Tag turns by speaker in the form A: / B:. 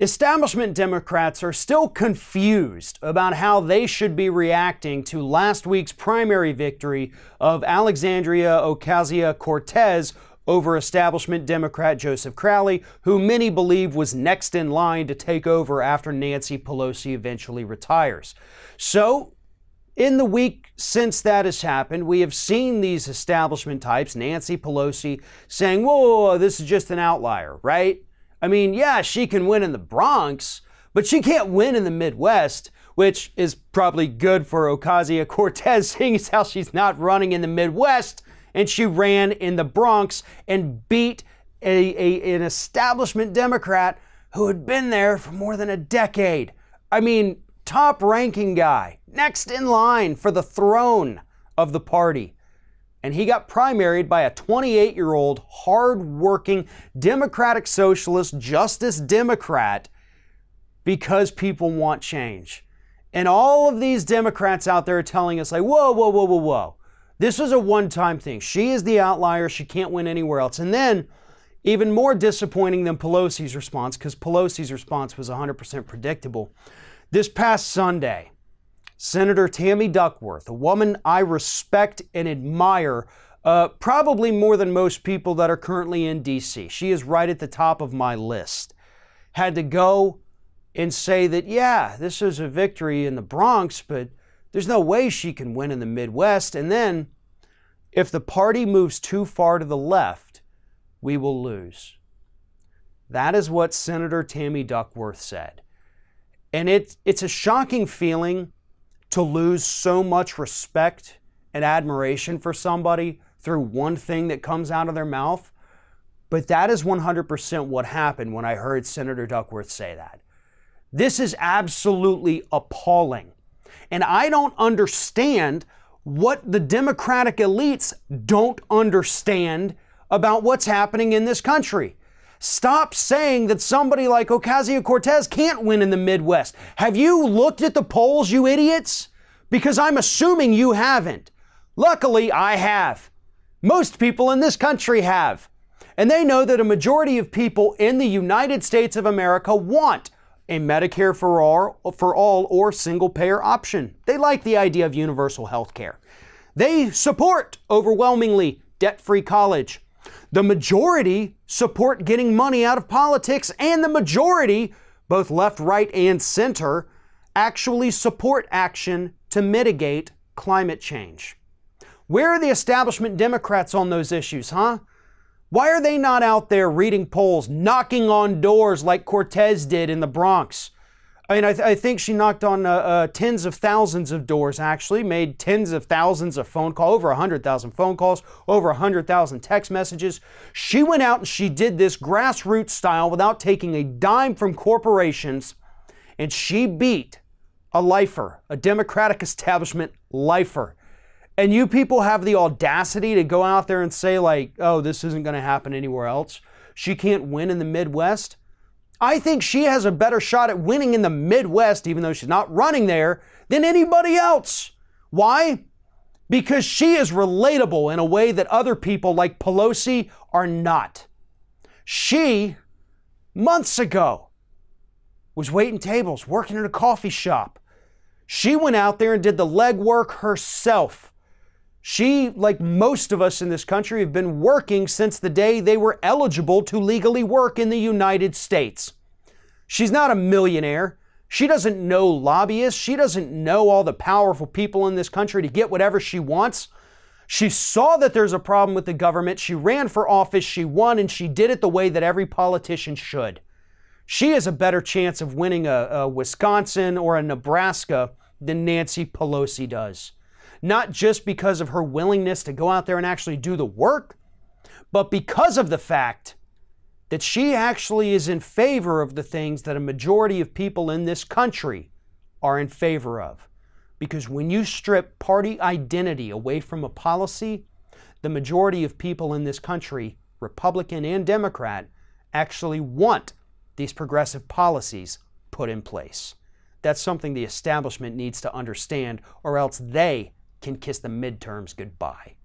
A: Establishment Democrats are still confused about how they should be reacting to last week's primary victory of Alexandria Ocasio-Cortez over establishment Democrat Joseph Crowley, who many believe was next in line to take over after Nancy Pelosi eventually retires. So, in the week since that has happened, we have seen these establishment types, Nancy Pelosi, saying, whoa, this is just an outlier, right? I mean, yeah, she can win in the Bronx, but she can't win in the Midwest, which is probably good for Ocasio-Cortez, seeing as how she's not running in the Midwest, and she ran in the Bronx and beat an establishment Democrat who had been there for more than a decade. I mean, top-ranking guy, next in line for the throne of the party. And he got primaried by a 28-year-old, hard-working, Democratic Socialist, Justice Democrat, because people want change. And all of these Democrats out there are telling us, like, whoa, whoa, whoa, whoa, whoa. This is a one-time thing. She is the outlier. She can't win anywhere else. And then, even more disappointing than Pelosi's response, because Pelosi's response was 100% predictable. This past Sunday, Senator Tammy Duckworth, a woman I respect and admire, probably more than most people that are currently in D.C. She is right at the top of my list. Had to go and say that, yeah, this is a victory in the Bronx, but there's no way she can win in the Midwest. And then, if the party moves too far to the left, we will lose. That is what Senator Tammy Duckworth said. And it's a shocking feeling to lose so much respect and admiration for somebody through one thing that comes out of their mouth. But that is 100% what happened when I heard Senator Duckworth say that. This is absolutely appalling. And I don't understand what the Democratic elites don't understand about what's happening in this country. Stop saying that somebody like Ocasio-Cortez can't win in the Midwest. Have you looked at the polls, you idiots? Because I'm assuming you haven't. Luckily, I have. Most people in this country have. And they know that a majority of people in the United States of America want a Medicare for all or single-payer option. They like the idea of universal health care. They support, overwhelmingly, debt-free college. The majority support getting money out of politics, and the majority, both left, right, and center, actually support action to mitigate climate change. Where are the establishment Democrats on those issues, huh? Why are they not out there reading polls, knocking on doors like Cortez did in the Bronx? I mean, I think she knocked on tens of thousands of doors, actually, made tens of thousands of phone calls, over 100,000 phone calls, over 100,000 text messages. She went out and she did this grassroots style without taking a dime from corporations, and she beat a lifer, a Democratic establishment lifer. And you people have the audacity to go out there and say, like, oh, this isn't going to happen anywhere else. She can't win in the Midwest. I think she has a better shot at winning in the Midwest, even though she's not running there, than anybody else. Why? Because she is relatable in a way that other people like Pelosi are not. She, months ago, was waiting tables, working in a coffee shop. She went out there and did the legwork herself. She, like most of us in this country, have been working since the day they were eligible to legally work in the United States. She's not a millionaire. She doesn't know lobbyists. She doesn't know all the powerful people in this country to get whatever she wants. She saw that there's a problem with the government. She ran for office. She won, and she did it the way that every politician should. She has a better chance of winning a Wisconsin or a Nebraska than Nancy Pelosi does. Not just because of her willingness to go out there and actually do the work, but because of the fact that she actually is in favor of the things that a majority of people in this country are in favor of. Because when you strip party identity away from a policy, the majority of people in this country, Republican and Democrat, actually want these progressive policies put in place. That's something the establishment needs to understand, or else they can kiss the midterms goodbye.